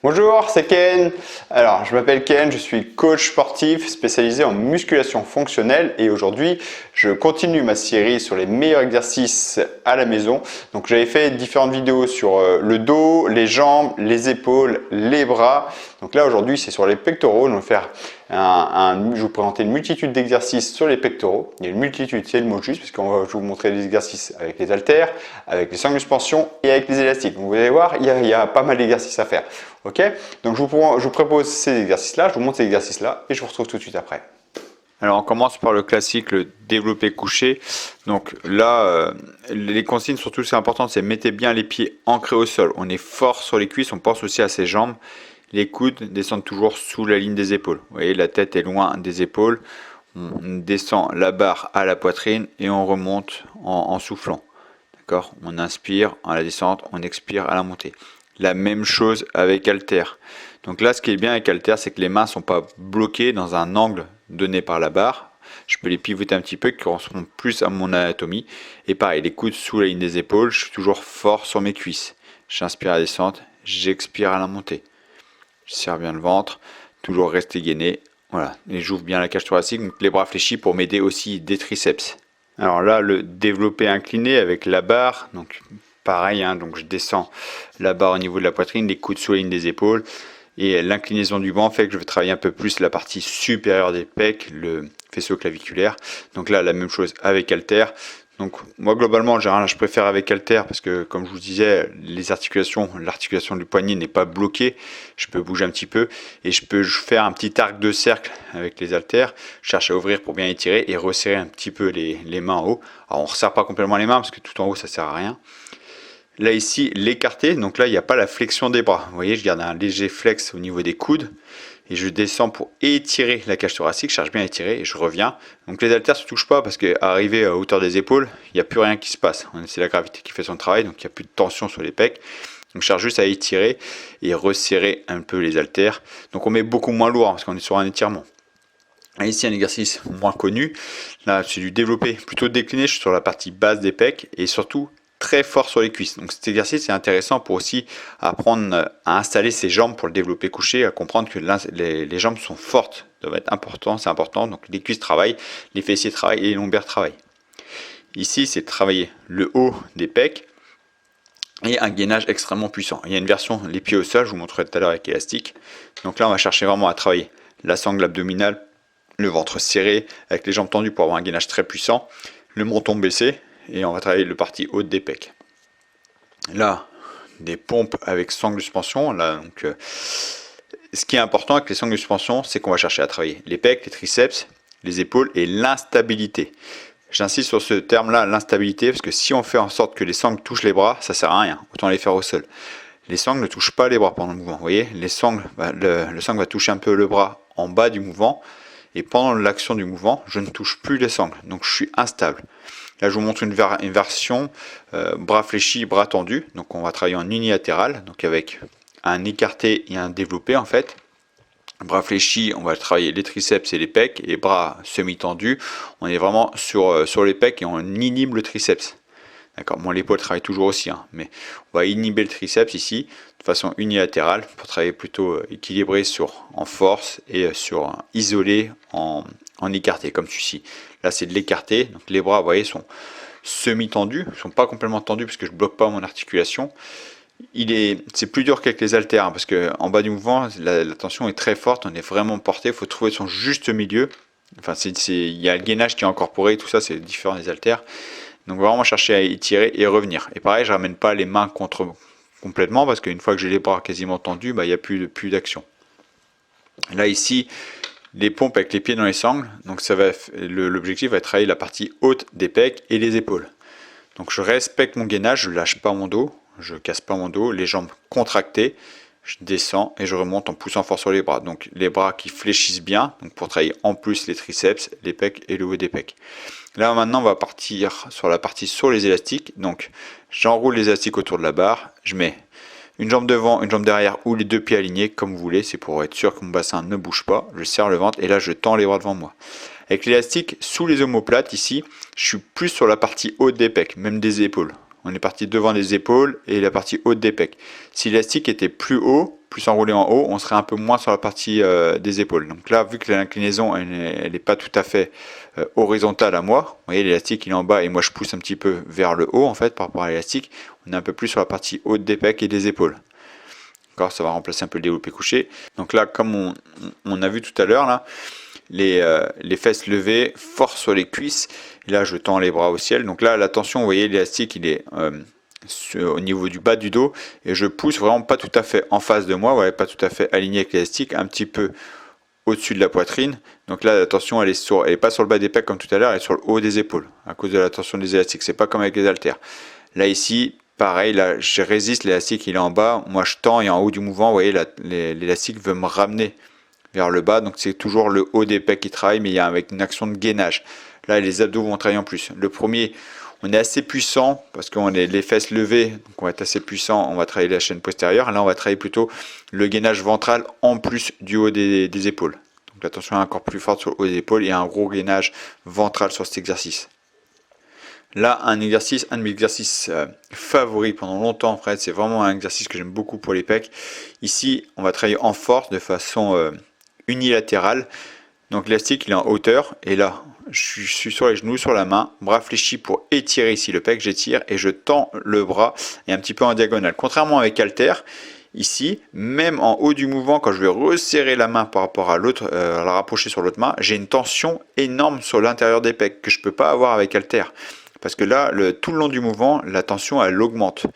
Bonjour, c'est Ken. Alors, je m'appelle Ken, je suis coach sportif spécialisé en musculation fonctionnelle et aujourd'hui, je continue ma série sur les meilleurs exercices à la maison. Donc, j'avais fait différentes vidéos sur le dos, les jambes, les épaules, les bras. Donc là, aujourd'hui, c'est sur les pectoraux. On va faire je vais vous présenter une multitude d'exercices sur les pectoraux. Il y a une multitude, c'est le mot juste, parce je vais vous montrer des exercices avec les haltères, avec les sangles de suspension et avec les élastiques. Donc, vous allez voir, il y a pas mal d'exercices à faire. Ok, donc je vous propose ces exercices-là, je vous montre ces exercices-là et je vous retrouve tout de suite après. Alors on commence par le classique, le développé couché. Donc là, les consignes surtout c'est important, c'est mettez bien les pieds ancrés au sol. On est fort sur les cuisses, on pense aussi à ses jambes. Les coudes descendent toujours sous la ligne des épaules. Vous voyez, la tête est loin des épaules. On descend la barre à la poitrine et on remonte en soufflant. D'accord ? On inspire à la descente, on expire à la montée. La même chose avec halter. Donc là, ce qui est bien avec halter, c'est que les mains ne sont pas bloquées dans un angle donné par la barre. Je peux les pivoter un petit peu, qui correspondent plus à mon anatomie. Et pareil, les coudes sous la ligne des épaules, je suis toujours fort sur mes cuisses. J'inspire à la descente, j'expire à la montée. Je serre bien le ventre, toujours rester gainé. Voilà, et j'ouvre bien la cage thoracique, donc les bras fléchis pour m'aider aussi des triceps. Alors là, le développé incliné avec la barre, donc pareil, donc je descends la barre au niveau de la poitrine, les coudes sous la ligne des épaules. Et l'inclinaison du banc fait que je vais travailler un peu plus la partie supérieure des pecs, le faisceau claviculaire. Donc là, la même chose avec halter. Donc moi globalement, en général, je préfère avec halter parce que comme je vous disais, l'articulation du poignet n'est pas bloquée. Je peux bouger un petit peu et je peux faire un petit arc de cercle avec les haltères. Je cherche à ouvrir pour bien étirer et resserrer un petit peu les mains en haut. Alors on ne resserre pas complètement les mains parce que tout en haut ça sert à rien. Là ici, l'écarté, donc là il n'y a pas la flexion des bras. Vous voyez, je garde un léger flex au niveau des coudes et je descends pour étirer la cage thoracique, je cherche bien à étirer et je reviens. Donc les haltères ne se touchent pas parce qu'arrivé à hauteur des épaules, il n'y a plus rien qui se passe. C'est la gravité qui fait son travail, donc il n'y a plus de tension sur les pecs. Donc je cherche juste à étirer et resserrer un peu les haltères. Donc on met beaucoup moins lourd parce qu'on est sur un étirement. Là, ici un exercice moins connu, là c'est du développé plutôt décliné, je suis sur la partie basse des pecs et surtout très fort sur les cuisses. Donc cet exercice est intéressant pour aussi apprendre à installer ses jambes pour le développer couché, à comprendre que les jambes sont fortes, ça va être important, c'est important. Donc les cuisses travaillent, les fessiers travaillent et les lombaires travaillent. Ici c'est travailler le haut des pecs et un gainage extrêmement puissant. Il y a une version les pieds au sol, je vous montrerai tout à l'heure avec élastique. Donc là on va chercher vraiment à travailler la sangle abdominale, le ventre serré avec les jambes tendues pour avoir un gainage très puissant, le menton baissé. Et on va travailler le partie haute des pecs. Là, des pompes avec sangle de suspension. Là, donc, ce qui est important avec les sangles de suspension, c'est qu'on va chercher à travailler les pecs, les triceps, les épaules et l'instabilité. J'insiste sur ce terme-là, l'instabilité, parce que si on fait en sorte que les sangles touchent les bras, ça sert à rien. Autant les faire au sol. Les sangles ne touchent pas les bras pendant le mouvement. Vous voyez, le sangle va toucher un peu le bras en bas du mouvement. Et pendant l'action du mouvement, je ne touche plus les sangles. Donc je suis instable. Là, je vous montre une version bras fléchis, bras tendus. Donc, on va travailler en unilatéral, donc avec un écarté et un développé en fait. Bras fléchis, on va travailler les triceps et les pecs, et bras semi-tendus, on est vraiment sur les pecs et on inhibe le triceps. D'accord. Bon, l'épaule travaille toujours aussi, mais on va inhiber le triceps ici de façon unilatérale pour travailler plutôt équilibré en force et sur isolé en écarté comme celui-ci. Là c'est de l'écarté, donc les bras vous voyez sont semi-tendus, ils ne sont pas complètement tendus parce que je ne bloque pas mon articulation. C'est plus dur qu'avec les haltères parce qu'en bas du mouvement la tension est très forte, on est vraiment porté, il faut trouver son juste milieu. Enfin il y a le gainage qui est incorporé, tout ça c'est différent des haltères. Donc vraiment chercher à étirer et revenir. Et pareil, je ramène pas les mains complètement parce qu'une fois que j'ai les bras quasiment tendus, il n'y a plus d'action. Là ici, les pompes avec les pieds dans les sangles. Donc l'objectif va être travailler la partie haute des pecs et les épaules. Donc je respecte mon gainage, je lâche pas mon dos, je casse pas mon dos, les jambes contractées. Je descends et je remonte en poussant fort sur les bras. Donc les bras qui fléchissent bien, donc pour travailler en plus les triceps, les pecs et le haut des pecs. Là maintenant on va partir sur la partie sur les élastiques. Donc j'enroule les élastiques autour de la barre, je mets une jambe devant, une jambe derrière ou les deux pieds alignés comme vous voulez, c'est pour être sûr que mon bassin ne bouge pas. Je serre le ventre et là je tends les bras devant moi. Avec l'élastique sous les omoplates ici, je suis plus sur la partie haute des pecs, même des épaules. On est parti devant les épaules et la partie haute des pecs. Si l'élastique était plus haut, plus enroulé en haut, on serait un peu moins sur la partie des épaules. Donc là, vu que l'inclinaison, elle n'est pas tout à fait horizontale à moi, vous voyez, l'élastique il est en bas et moi je pousse un petit peu vers le haut en fait par rapport à l'élastique, on est un peu plus sur la partie haute des pecs et des épaules. D'accord, ça va remplacer un peu le développé couché. Donc là, comme on a vu tout à l'heure, là, les fesses levées, force sur les cuisses. Et là, je tends les bras au ciel. Donc là, la tension, vous voyez, l'élastique, il est au niveau du bas du dos. Et je pousse vraiment pas tout à fait en face de moi, ouais, pas tout à fait aligné avec l'élastique, un petit peu au-dessus de la poitrine. Donc là, la tension, elle est pas sur le bas des pecs comme tout à l'heure, elle est sur le haut des épaules, à cause de la tension des élastiques. C'est pas comme avec les haltères. Là, ici, pareil, là, je résiste, l'élastique, il est en bas. Moi, je tends et en haut du mouvement, vous voyez, l'élastique veut me ramener vers le bas, donc c'est toujours le haut des pecs qui travaille, mais il y a avec une action de gainage. Là, les abdos vont travailler en plus. Le premier, on est assez puissant parce qu'on est les fesses levées, donc on va être assez puissant, on va travailler la chaîne postérieure. Là, on va travailler plutôt le gainage ventral en plus du haut des épaules. Donc la tension est encore plus forte sur le haut des épaules et un gros gainage ventral sur cet exercice. Là, un de mes exercices favoris pendant longtemps, en fait, c'est vraiment un exercice que j'aime beaucoup pour les pecs. Ici, on va travailler en force de façon unilatérale. Donc l'élastique il est en hauteur et là je suis sur les genoux, sur la main, bras fléchis pour étirer ici le pec, j'étire et je tends le bras et un petit peu en diagonale. Contrairement avec halter, ici, même en haut du mouvement, quand je vais resserrer la main par rapport à l'autre, la rapprocher sur l'autre main, j'ai une tension énorme sur l'intérieur des pecs que je ne peux pas avoir avec halter. Parce que là, tout le long du mouvement, la tension elle augmente.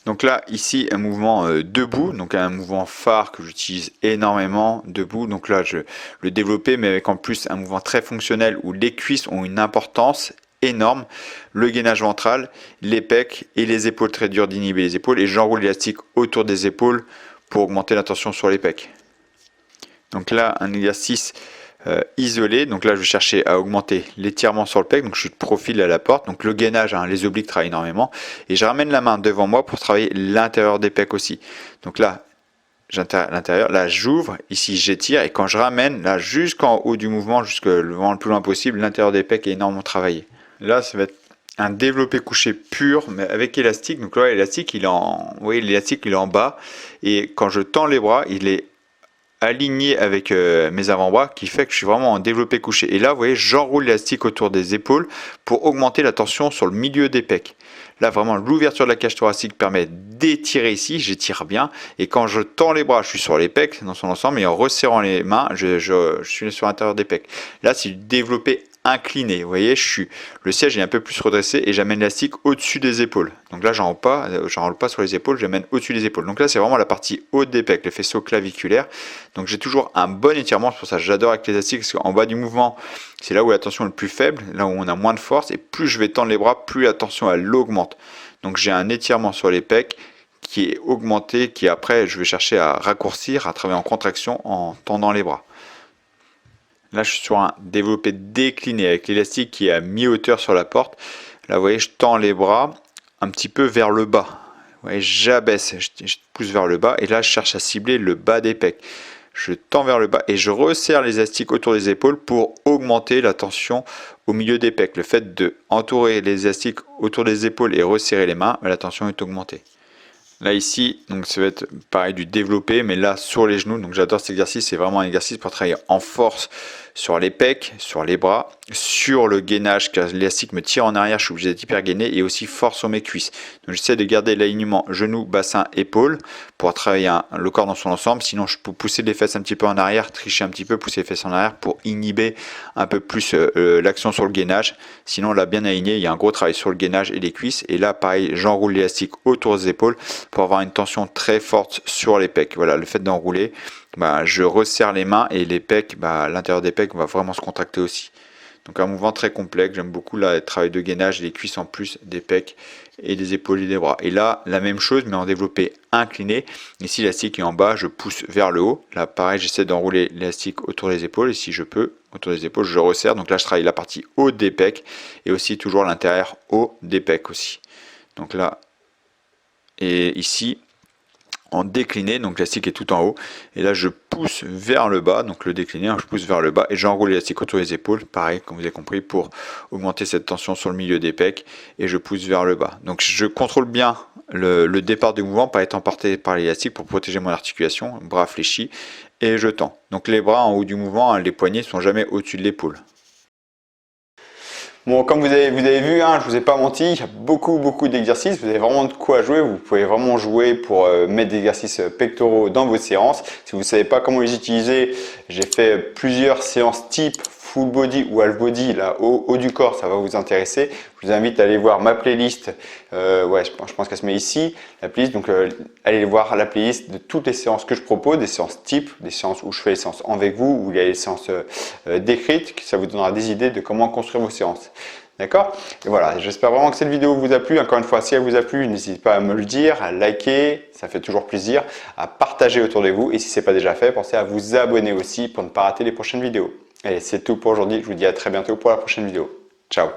Donc là, ici, un mouvement debout, donc un mouvement phare que j'utilise énormément debout. Donc là, je le développer, mais avec en plus un mouvement très fonctionnel où les cuisses ont une importance énorme. Le gainage ventral, les pecs et les épaules, très dur d'inhiber les épaules. Et j'enroule l'élastique autour des épaules pour augmenter la tension sur les pecs. Donc là, un exercice isolé, donc là je vais chercher à augmenter l'étirement sur le pec, donc je suis de profil à la porte, donc le gainage, les obliques travaillent énormément, et je ramène la main devant moi pour travailler l'intérieur des pecs aussi. Donc là, j'intérieur l'intérieur, là j'ouvre, ici j'étire, et quand je ramène, là jusqu'en haut du mouvement, le plus loin possible, l'intérieur des pecs est énormément travaillé. Là, ça va être un développé couché pur, mais avec élastique. Donc là, l'élastique il est vous voyez, l'élastique il est en bas, et quand je tends les bras, il est aligné avec mes avant-bras qui fait que je suis vraiment en développé couché. Et là, vous voyez, j'enroule l'élastique autour des épaules pour augmenter la tension sur le milieu des pecs. Là, vraiment, l'ouverture de la cage thoracique permet d'étirer ici, j'étire bien. Et quand je tends les bras, je suis sur les pecs dans son ensemble. Et en resserrant les mains, je suis sur l'intérieur des pecs. Là, c'est du développé incliné. Vous voyez, le siège est un peu plus redressé et j'amène l'élastique au-dessus des épaules. Donc là, j'enroule pas sur les épaules, j'amène au-dessus des épaules. Donc là, c'est vraiment la partie haute des pecs, le faisceau claviculaire. Donc j'ai toujours un bon étirement, c'est pour ça que j'adore avec l'élastique, parce qu'en bas du mouvement, c'est là où la tension est le plus faible, là où on a moins de force, et plus je vais tendre les bras, plus la tension elle augmente. Donc j'ai un étirement sur les pecs qui est augmenté, qui après je vais chercher à raccourcir, à travailler en contraction en tendant les bras. Là, je suis sur un développé décliné avec l'élastique qui est à mi-hauteur sur la porte. Là, vous voyez, je tends les bras un petit peu vers le bas. Vous voyez, j'abaisse, je pousse vers le bas et là, je cherche à cibler le bas des pecs. Je tends vers le bas et je resserre les élastiques autour des épaules pour augmenter la tension au milieu des pecs. Le fait de entourer les élastiques autour des épaules et resserrer les mains, la tension est augmentée. Là ici, donc ça va être pareil du développé, mais là sur les genoux. Donc j'adore cet exercice, c'est vraiment un exercice pour travailler en force sur les pecs, sur les bras, sur le gainage, car l'élastique me tire en arrière, je suis obligé d'être hyper gainé, et aussi fort sur mes cuisses. Donc j'essaie de garder l'alignement genou, bassin, épaule pour travailler le corps dans son ensemble. Sinon je peux pousser les fesses un petit peu en arrière, tricher un petit peu, pousser les fesses en arrière pour inhiber un peu plus l'action sur le gainage. Sinon là bien aligné, il y a un gros travail sur le gainage et les cuisses. Et là pareil, j'enroule l'élastique autour des épaules pour avoir une tension très forte sur les pecs. Voilà, le fait d'enrouler, je resserre les mains et les pecs, l'intérieur des pecs va vraiment se contracter aussi. Donc un mouvement très complexe, j'aime beaucoup là, le travail de gainage, les cuisses en plus des pecs et des épaules et des bras. Et là, la même chose, mais en développé incliné. Ici, l'élastique est en bas, je pousse vers le haut. Là, pareil, j'essaie d'enrouler l'élastique autour des épaules. Et si je peux, autour des épaules, je resserre. Donc là, je travaille la partie haute des pecs et aussi toujours l'intérieur haut des pecs aussi. Donc là, et ici, en décliné, donc l'élastique est tout en haut, et là je pousse vers le bas, donc le décliné, je pousse vers le bas, et j'enroule l'élastique autour des épaules, pareil, comme vous avez compris, pour augmenter cette tension sur le milieu des pecs, et je pousse vers le bas. Donc je contrôle bien le départ du mouvement, pas étant porté par l'élastique pour protéger mon articulation, bras fléchis, et je tends. Donc les bras en haut du mouvement, les poignets sont jamais au-dessus de l'épaule. Bon, comme vous avez vu, je vous ai pas menti, il y a beaucoup d'exercices, vous avez vraiment de quoi jouer, vous pouvez vraiment jouer pour mettre des exercices pectoraux dans vos séances. Si vous ne savez pas comment les utiliser, j'ai fait plusieurs séances type full body ou half body, là, haut du corps, ça va vous intéresser. Je vous invite à aller voir ma playlist, je pense qu'elle se met ici, la playlist, donc allez voir la playlist de toutes les séances que je propose, des séances type, des séances où je fais les séances avec vous, où il y a les séances décrites, ça vous donnera des idées de comment construire vos séances. D'accord? Et voilà, j'espère vraiment que cette vidéo vous a plu. Encore une fois, si elle vous a plu, n'hésitez pas à me le dire, à liker, ça fait toujours plaisir, à partager autour de vous. Et si ce n'est pas déjà fait, pensez à vous abonner aussi pour ne pas rater les prochaines vidéos. Allez, c'est tout pour aujourd'hui. Je vous dis à très bientôt pour la prochaine vidéo. Ciao!